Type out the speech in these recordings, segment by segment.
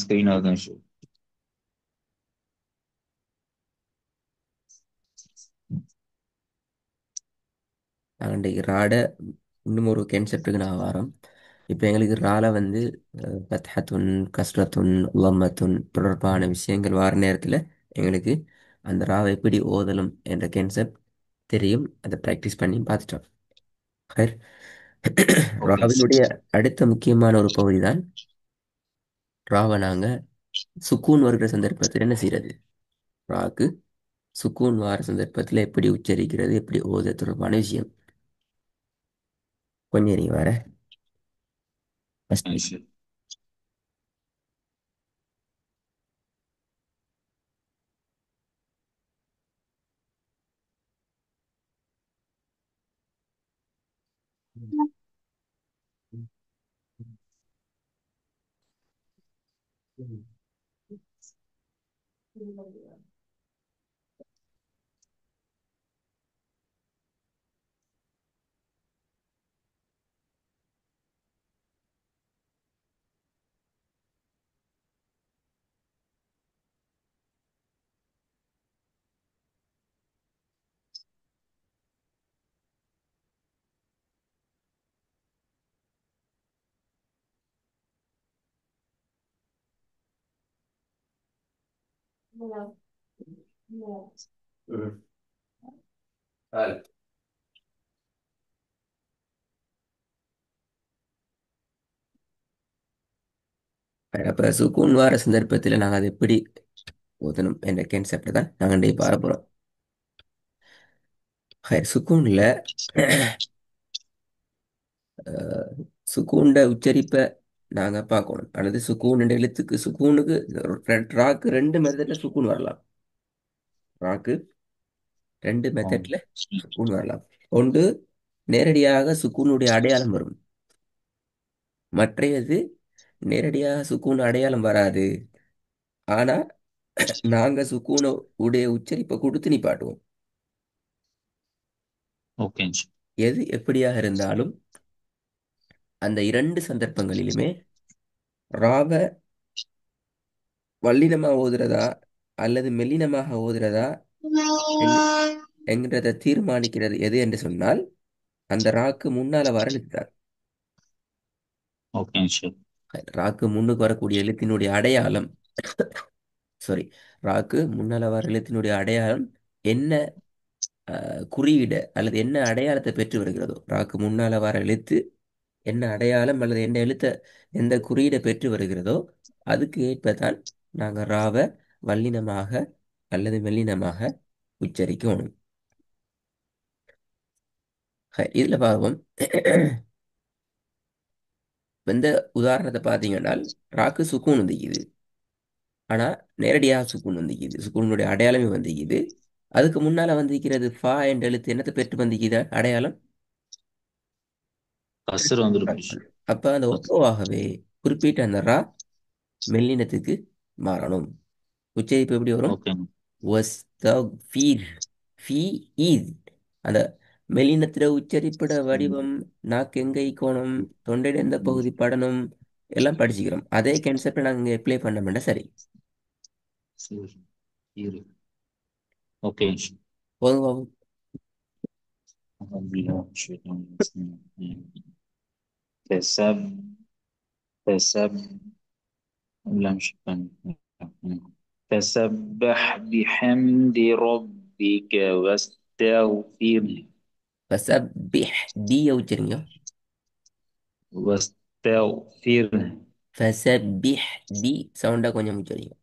Screen தான் show. நாங்கள் இன்றைக்கு ராட இன்னும் ஒரு கன்செப்டுக்கு நான் வரோம். இப்போ எங்களுக்கு ரால வந்து பத்ஹத்துன் கஸ்ரத்துன் லம்மத்துன் தொடர்பான விஷயங்கள் வார நேரத்தில் எங்களுக்கு அந்த ராவை எப்படி ஓதலும் என்ற கன்செப்ட் தெரியும். அதை ப்ராக்டிஸ் பண்ணி பார்த்துட்டோம். ஹைர். ஓகே. ராவினுடைய அடுத்த முக்கியமான ஒரு பகுதி தான் ராவை நாங்கள் சுக்கூன் வருகிற சந்தர்ப்பத்தில் என்ன செய்யறது. ராக்கு சுக்கூன் வார சந்தர்ப்பத்தில் எப்படி உச்சரிக்கிறது, எப்படி ஓத தொடர்பான விஷயம். கொஞ்சம் நீ வர ஓகே ஃபர்ஸ்ட். ஷூர். ம். ஆள். அப்ப சுக்கூன் வார சந்தர்ப்பத்தில் நாங்கள் அதை எப்படி ஓதணும் என்ற கான்செப்ட் தான் நாங்கள் இன்றைக்கு பார்க்க போகிறோம். சுக்கூன்ல சுக்கூண்ட உச்சரிப்பை நாங்கள் பார்க்கணும். அல்லது சுக்கூன் என்ற எழுத்துக்கு சுக்கூனுக்கு ராக்கு ரெண்டு மெத்தட்ல சுக்கூன் வரலாம். ராக்கு ரெண்டு மெத்தட்ல சுக்கூன் வரலாம். ஒன்று நேரடியாக சுக்கூனுடைய அடையாளம் வரும். மற்றையது நேரடியாக சுக்கூன் அடையாளம் வராது. ஆனா நாங்க சுக்கூன உடைய உச்சரிப்பை கொடுத்து நிப்பாட்டுவோம். Okay sure. எது எப்படியாக இருந்தாலும் அந்த இரண்டு சந்தர்ப்பங்களிலுமே ராவ வல்லினமா ஓதுறதா அல்லது மெல்லினமாக ஓதுறதா எங் என்கிறத தீர்மானிக்கிறது எது என்று சொன்னால் அந்த ராக்கு முன்னால வர எழுத்துதான். Okay sure. ராக்கு முன்னுக்கு வரக்கூடிய எழுத்தினுடைய அடையாளம், சாரி, ராக்கு முன்னால வர எழுத்தினுடைய அடையாளம் என்ன குறியீடு அல்லது என்ன அடையாளத்தை பெற்று வருகிறதோ, ராக்கு முன்னால வர எழுத்து என்ன அடையாளம் அல்லது என்ன எழுத்த எந்த குறியீடை பெற்று வருகிறதோ அதுக்கு ஏற்பதான் நாங்க ராவ வல்லினமாக அல்லது மெல்லினமாக உச்சரிக்கணும். இதுல பாவம் இந்த உதாரணத்தை பார்த்தீங்கன்னா ராக்கு சுக்கூன் வந்துக்குது. ஆனா நேரடியாக சுக்கூன் வந்துக்குது, சுக்கூனுடைய அடையாளமே வந்துக்குது. அதுக்கு முன்னால வந்திருக்கிறது ஃபா என்ற எழுத்து என்னத்தை பெற்று வந்திக்குது அடையாளம். கஸ்ர் வந்துருக்கு ஷூர். அப்ப அந்த ஒப்போவாகவே குறிப்பிட்ட அந்த ரா மெல்லினத்துக்கு மாறணும். உச்சரிப்பு எப்படி வரும்? ஓகே. வஸ்தஃபீர். ஃபீ ஈத். அந்த மெல்லினத்தில உச்சரிப்பிட வடிவம், நாக்கு எங்க ஈக்கோணும், தொண்டையில எந்த பகுதி படணும், எல்லாம் படிச்சுக்கிறோம். அதே கான்செப்டை நாங்கள் இங்கே அப்ளை பண்ணோம்னா சரி. ஷூர். இரு. Okay sure. போதும் பாபு. تسب تسب لا مش فاهم. فسبح بحمد ربك واستغفره. ஃபசப்பிஹ் தீய உச்சரிங்க. واستغفره. ஃபசப்பிஹ் தி சவுண்டா கொஞ்சம் உச்சரிங்க.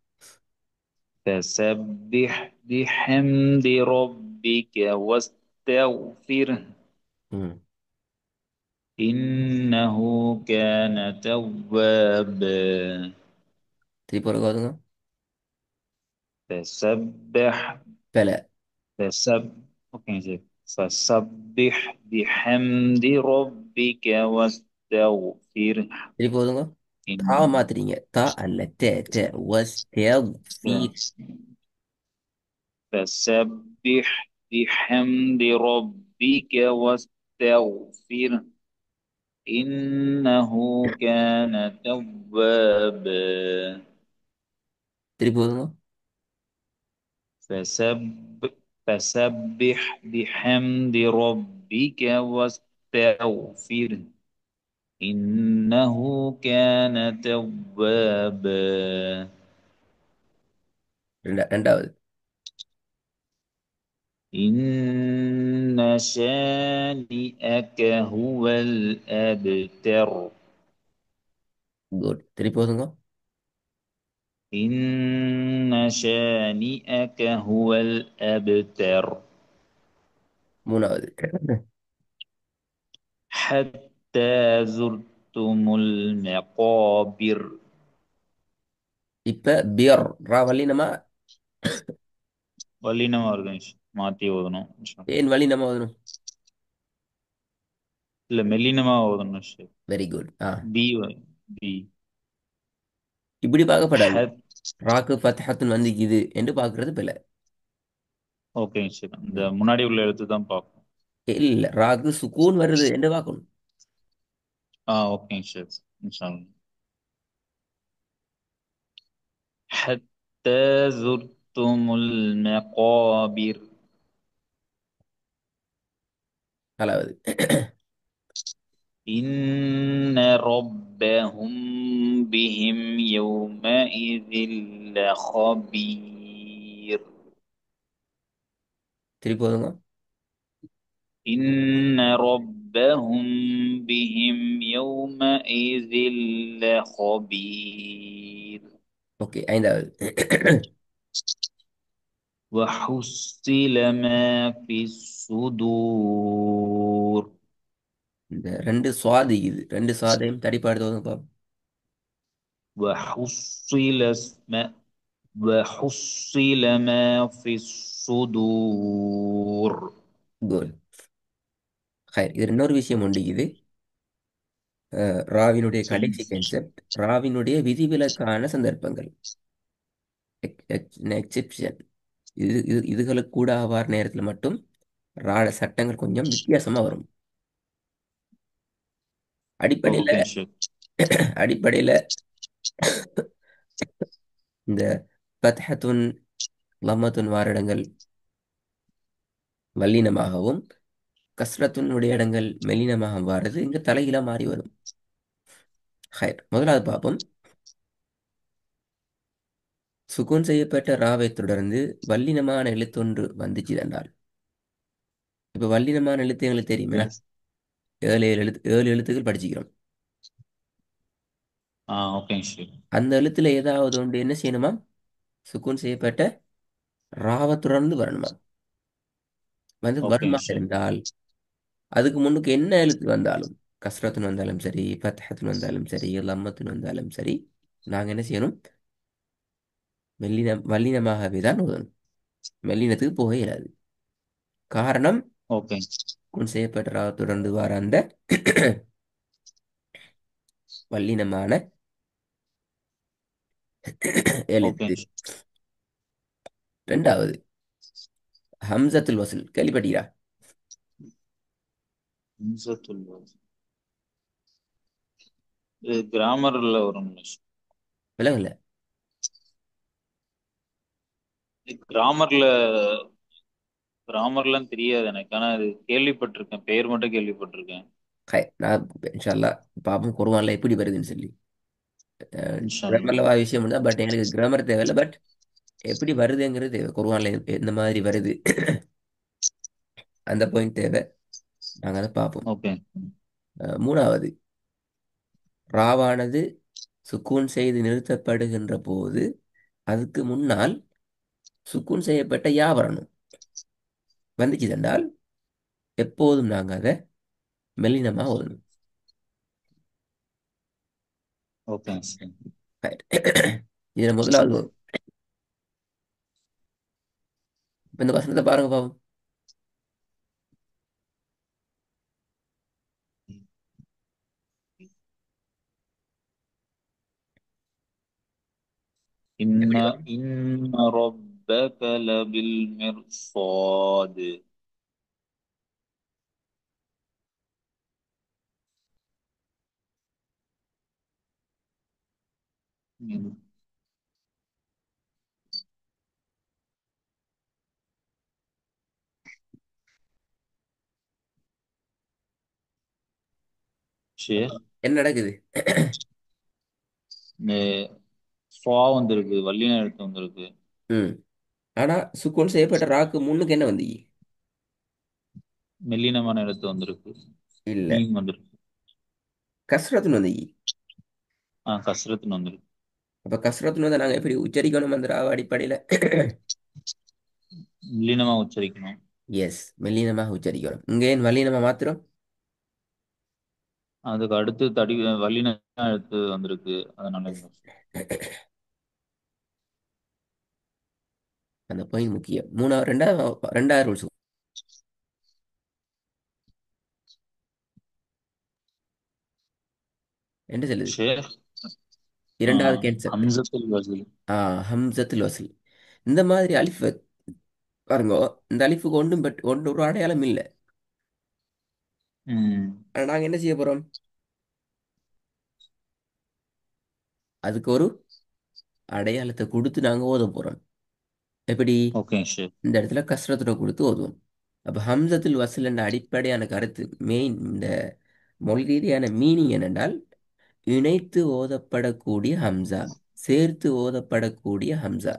فسبح بحمد ربك واستغفره. ம். إنه كان توابا. திருப்பி ஒரு கோதுங்க. فسبح பல. اوكي زين. فسبح بحمد ربك واستغفره. திருப்பி ஓதுங்க. தாவை إن மாத்துறீங்க. தா அல்ல தே தே வஸ் தேவ் ஃபீர். فسبح بحمد ربك واستغفره. إنه كان توابا திருப்பி ஓதுங்க. فسب فسبح بحمد ربك واستغفره إنه كان توابا ரெண்டாவது. إن شانئك هو الأبتر குட். திருப்பி ஓதுங்க. إن شانئك هو الأبتر மூணாவது. حتى زرتم المقابر இப்ப பியர் ரா வல்லினமா? வல்லினமா இருக்கு மாத்தி ஓதணும் ஏன் வல்லினமா ஓதணும்? இல்ல மெல்லினமா ஓதணும் வெரி குட். பி பி இப்படி பார்க்கப்படாது. ஹத் ராக்கு ஃபத்ஹத்துன் வந்திக்குது என்று பார்க்கறது பிழை. ஓகேங்க சார் இந்த ம். முன்னாடி உள்ள எழுத்து தான் பார்க்கணும். இல்ல, ராக்கு சுக்கூன் வருது என்று பார்க்கணும். ஓகேங்க சார் இன்ஷா அல்லாஹ். حتى زرتم المقابر நாலாவது. إن ربهم بهم يومئذ لخبير திருப்பி ஓதுங்க. إن ربهم بهم يومئذ لخبير ஓகே, ஐந்தாவது. وحصل ما في الصدور இந்த ரெண்டு சுவாதி இது ரெண்டு சுவாதையும் தடிப்பாடு ஓதுங்க பாப்போம். وحصل وحصل ما في الصدور குட். இது இன்னொரு விஷயம் உண்டு. இது ராவினுடைய சொல்லுங்க கடைசி கான்செப்ட், ராவினுடைய விதிவிலக்கான சந்தர்ப்பங்கள், எக்ஸெப்ஷன். இதுகளுக்கு கூட ஆவார நேரத்தில் மட்டும் ராட சட்டங்கள் கொஞ்சம் வித்தியாசமா வரும். அடிப்படையில ஓகே சார் அடிப்படையில இந்த பத்ஹத்துன் லம்மத்துன் வாரிடங்கள் வல்லினமாகவும் கஸ்ரத்துனுடைய இடங்கள் மெல்லினமாக வாரது இங்க தலையில மாறி வரும். முதலாவது பார்ப்போம். சுக்கூன் செய்யப்பட்ட ராவை தொடர்ந்து வல்லினமான எழுத்தொன்று வந்துச்சு என்றால், இப்ப வல்லினமான எழுத்து எங்களுக்கு தெரியும் என்ன? எஸ் ஏழு எழுத்துக்கள் படிச்சுக்கிறோம். ஓகேங்க சார் அந்த எழுத்துல ஏதாவது ஒன்று என்ன செய்யணுமா? சுக்கூன் செய்யப்பட்ட ராவை தொடர்ந்து வரணுமா? வருமா ஓகேங்க சார் இருந்தால் அதுக்கு முன்னுக்கு என்ன எழுத்து வந்தாலும், கஸ்ரத்துன்னு வந்தாலும் சரி, ஃபத்ஹத்துன்னு வந்தாலும் சரி, லம்மத்துன்னு வந்தாலும் சரி, நாங்க என்ன செய்யணும்? வல்லினமாகவே தான் ஓதணும். மெல்லினத்துக்கு போக இயலாது. காரணம், ஓகே சுக்கூன் செய்யப்பட்ட ராவை தொடர்ந்து வர அந்த வல்லினமான எழுத்து. ஓகேங்க சார் ரெண்டாவது, ஹம்சத்துல் வஸ்ல் கேள்விப்பட்டீரா? இன்சத்துல்லா. இது கிராமர்ல வரும் விலங்குல கிராமர்ல கிராமர்லாம் தெரியாது எனக்கு ஆனா அது கேள்விப்பட்டிருக்கேன் பேர் மட்டும் கேள்விப்பட்டிருக்கேன் நான் இன்ஷா அல்லாஹ் பாப்போம் குர்ஆன்ல எப்படி வருதுன்னு சொல்லி. இன்ஷா அல்லாஹ். கிராமர்ல விஷயம் தான், பட் எங்களுக்கு கிராமர் தேவையில்லை. பட் எப்படி வருதுங்கிறது தேவை. குர்ஆன்ல எந்த மாதிரி வருது அந்த பாயிண்ட் தேவை. நாங்கள் அதை பார்ப்போம். ஓகே மூணாவது, ராவானது சுக்கூன் செய்து நிறுத்தப்படுகின்ற போது அதுக்கு முன்னால் சுக்கூன் செய்யப்பட்ட யா வரணும். வந்துச்சு என்றால் எப்போதும் நாங்கள் அதை மெல்லினமாக ஓதணும். ஓகேங்க சார் இதில் முதலாவது இப்ப இந்த வசனத்தை பாருங்க பாவம். இன்ன எப்படி வரும்? இன்ன ரப்பக லபில் மிர்சாத் ம். அப்ப சரி. என்ன நடக்குது? இந்த ஃபா வந்திருக்கு, வல்லின எழுத்து வந்திருக்கு. ம். ஆனா சுக்குன் செய்யப்பட்ட ராக்கு முன்னுக்கு என்ன வந்து? மெல்லினமான எழுத்து வந்திருக்கு. இல்ல, மீம் வந்திருக்கு. கஸ்ரத்துன்னு வந்து. கஸ்ரத்துன்னு வந்திருக்கு. அப்ப கஸ்ரத்துன்னு வந்து நாங்க எப்படி உச்சரிக்கணும் அந்த ராவ அடிப்படையில? மெல்லினமா உச்சரிக்கணும். எஸ், மெல்லினமாக உச்சரிக்கணும். இங்க ஏன் வல்லினமா மாத்திரம்? அதுக்கு அடுத்து வல்லின எழுத்து வந்திருக்கு, அதனால இந்த அந்த பாயிண்ட் முக்கியம். மூணாவது ரெண்டாவது ரூல்ஸ் என்ன சொல்லுது? ஷேர். இரண்டாவது கான்செப்ட். ஹம்சத்துல் வசீல். ஹம்சத்துல் வசல். இந்த மாதிரி அலிஃப் பாருங்க. இந்த அலிஃபுக்கு ஒன்றும் ஒன்று ஒரு அடையாளம் இல்லை. ம். ஆனா நாங்க என்ன செய்ய போறோம்? அதுக்கு ஒரு அடையாளத்தை கொடுத்து நாங்க ஓத போறோம். எப்படி? Okay share. இந்த இடத்துல கஸ்ரத்துல கொடுத்து ஓதுவோம். அப்ப ஹம்சத்துல் வசல் என்ற அடிப்படையான கருத்து மெயின் இந்த மொழி ரீதியான மீனிங் என்னென்றால் இணைத்து ஓதப்படக்கூடிய ஹம்சா, சேர்த்து ஓதப்படக்கூடிய ஹம்சா.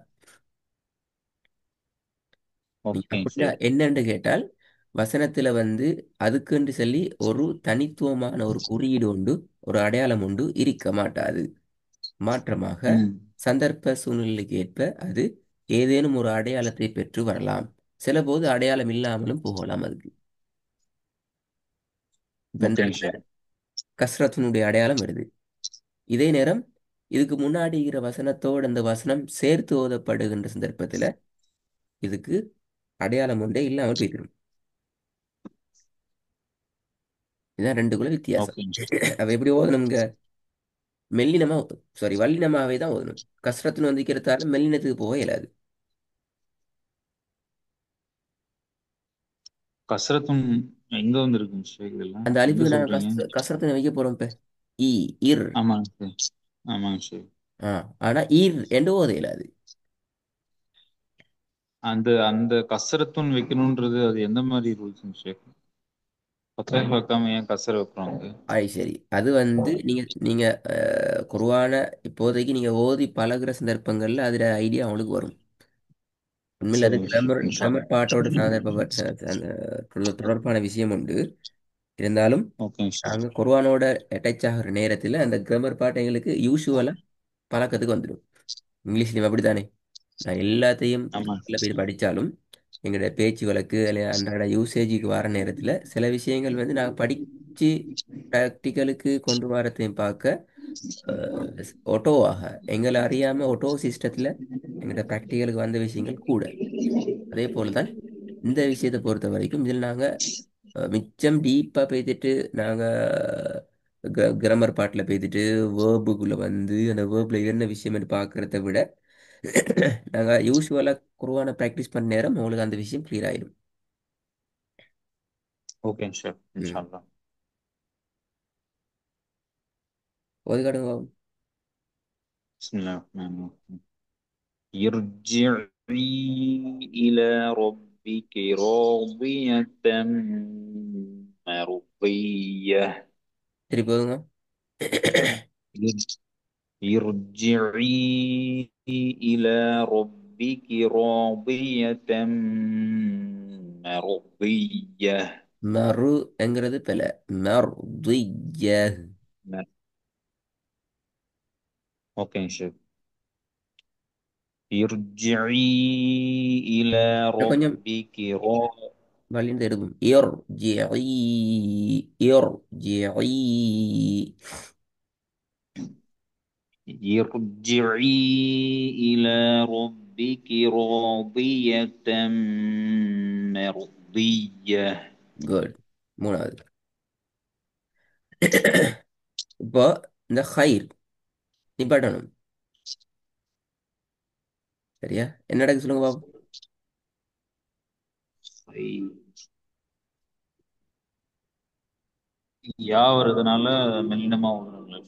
நீங்க ஓகே அப்படின்னா ஷேர். என்னன்னு கேட்டால் வசனத்துல வந்து அதுக்குன்னு சொல்லி ஒரு தனித்துவமான ஒரு குறியீடு உண்டு, ஒரு அடையாளம் உண்டு இருக்க மாட்டாது. மாற்றமாக ம். சந்தர்ப்ப சூழ்நிலைக்கு ஏற்ப அது ஏதேனும் ஒரு அடையாளத்தை பெற்று வரலாம். சில போது அடையாளம் இல்லாமலும் போகலாம் அதுக்கு. இப்ப இந்த ஓகே இடத்துல ஷேர். கஸ்ரத்தினுடைய அடையாளம் வருது. இதே நேரம் இதுக்கு முன்னாடி இருக்கிற வசனத்தோடு அந்த வசனம் சேர்த்து ஓதப்படுகின்ற சந்தர்ப்பத்துல இதுக்கு அடையாளம் ஒன்றே இல்லாமல் போய்விடும். இதுதான் ரெண்டுக்குள்ள வித்தியாசம். Okay share. அவ எப்படி ஓதணுங்க? மெல்லினமா, சாரி வல்லினமாவே தான் ஓதணும். கஸ்ரத்துன்னு வந்திருக்கிறதால மெல்லினத்துக்கு போக இயலாது. கஸ்ரத்தும் எங்க வந்திருக்குங்க ஷேர் இதெல்லாம்? அந்த எங்க அலிஃபுக்கு நாங்கள் சொல்றீங்க? கஸ்ரத்துன்னு வைக்க போறோம் இப்ப. இ, இர். ஆமாங்க ஷேர். ஆமாங்க ஷேர். ஆ, ஆனா ஈர் என்று ஓத இயலாது. அந்த அந்த கசரத்துன்னு வைக்கணும்ன்றது அது எந்த மாதிரி ரூல்ஸ் ஷேர்? பத்தே பார்க்காம ஏன் கசர வைக்கிறாங்க? சரி, அது வந்து நீங்க நீங்க குர்ஆன இப்போதைக்கு நீங்க ஓதி பழகுற சந்தர்ப்பங்கள்ல அதுல ஐடியா உங்களுக்கு வரும். உண்மையில் அது சரிங்க ஷேர், கிராமர் இன்ஷா கிராமர் அல்லாஹ். பாட்டோட அந்த தொடர்பான விஷயம் உண்டு. இருந்தாலும் ஓகேங்க ஷேர். நாங்கள் குர்ஆனோட அட்டாச் ஆகிற நேரத்தில் அந்த கிராமர் பாட்டு எங்களுக்கு யூஸ்வலாக பழக்கத்துக்கு வந்துடும். இங்கிலீஷ்லையும் அப்படித்தானே. நான் எல்லாத்தையும் ஆமாங்க கிராமரில் போய் ஷேர். படித்தாலும் எங்களோட பேச்சு வழக்கு அல்ல அன்றாட யூசேஜுக்கு வர நேரத்தில் சில விஷயங்கள் வந்து நாங்கள் படித்து ப்ராக்டிக்கலுக்கு கொண்டு வரதையும் பார்க்க ஒட்டோவாக எங்களை அறியாமல் ஒட்டோ சிஸ்டத்தில் எங்களோட ப்ராக்டிக்கலுக்கு வந்த விஷயங்கள் கூட. அதே போல தான் இந்த விஷயத்தை பொறுத்த வரைக்கும் இதில் நாங்கள் மிச்சம் டீப்பாக பேசிட்டு நாங்கள் கிராமர் பாட்டில் பேசிட்டு வேர்புக்குள்ளே வந்து அந்த வேர்பில் என்ன விஷயம்னு பார்க்குறத விட நாங்கள் யூஸ்வலாக குருவான ப்ராக்டிஸ் பண்ண நேரம் உங்களுக்கு அந்த விஷயம் கிளியர் ஆயிடும். ஓகேங்க ஷேர், இன்ஷா ம். அல்லாஹ். ஒதுக்காடுங்க. பிஸ்மில்லாஹிர் ரஹ்மானிர் ரஹீம். ارجعي إلى ربك راضية مرضية. திருப்பி போதுங்க. ارجعي إلى ربك راضية مرضية. மறு என்கிறது பல மர்திய. اوكي شيخ. ارجعي إلى கொஞ்சம் ربك வலிந்து எடுக்கும். இர் இர் ارجعي إلى ربك راضية مرضية. குட். மூணாவது. இப்போ இந்த ஹைர் நிப்பாட்டணும். சரியா? என்ன நடக்கு சொல்லுங்க பாப்போம். طيب. யா வருதுனால மெல்லினமா வருதுங்களா?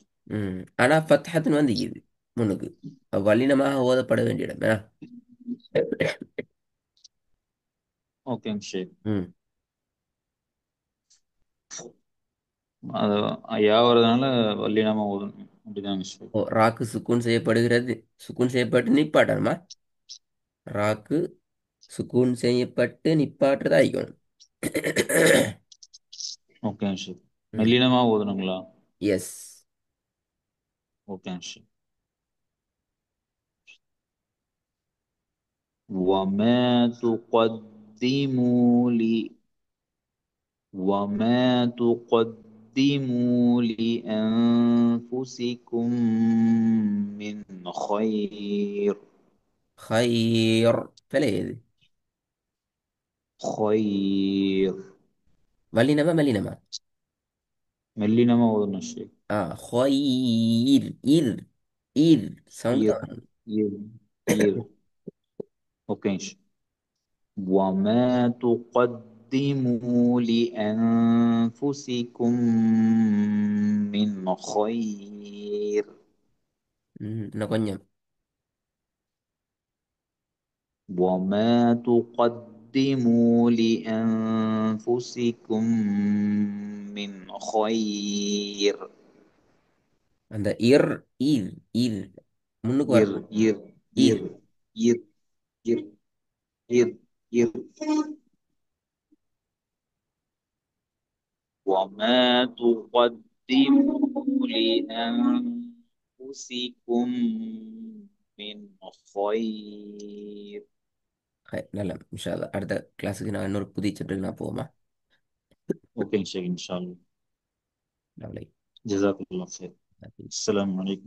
ஆனா ஃபத்ஹத்துன்னு வந்து இது முன்னுக்கு. வல்லினமாக ஓதப்பட வேண்டிய இடம். ஓகேங்க ஷேக். ம். அது யா வர்றதுனால வல்லினமா ஓதணும் அப்படிதாங்க ஷேக். ஓ, ராக்கு சுக்கூன் செய்யப்படுகிறது. சுக்கூன் செய்யப்பட்டு நிப்பாட்டணுமா? ராக்கு சுக்கூன் செய்யப்பட்டு நிப்பாட்டுறதா ஆயிக்கணும். ஓகேங்க ஷேக். ம். மெல்லினமா ஓதணுங்களா? எஸ். ஓகேங்க ஷேக். وما تقدموا وما تقدموا لأنفسكم من خير خير فليد. خير வல்லினமா மெல்லினமா? மெல்லினமா ஓதணும் ஷேக். خير. إر. إر சவுண்ட் ஈர் தான். ஈர் ஈர். ஓகேங்க ஷேக். وما تقدموا لأنفسكم من خير இன்னும் கொஞ்சம். وما تقدموا لأنفسكم من خير அந்த இர். இர். இர் முன்னுக்கு إر வரணும். إر இர். إر إر إر إر إر وما تقدموا لأنفسكم من خير. நல்லா இன்ஷா அல்லாஹ். அடுத்த கிளாஸுக்கு நான் இன்னொரு புதிய சப்ஜெக்ட் நான் போவோமா? اوكي ان شاء الله. நாளை. جزاك الله خير. السلام عليكم.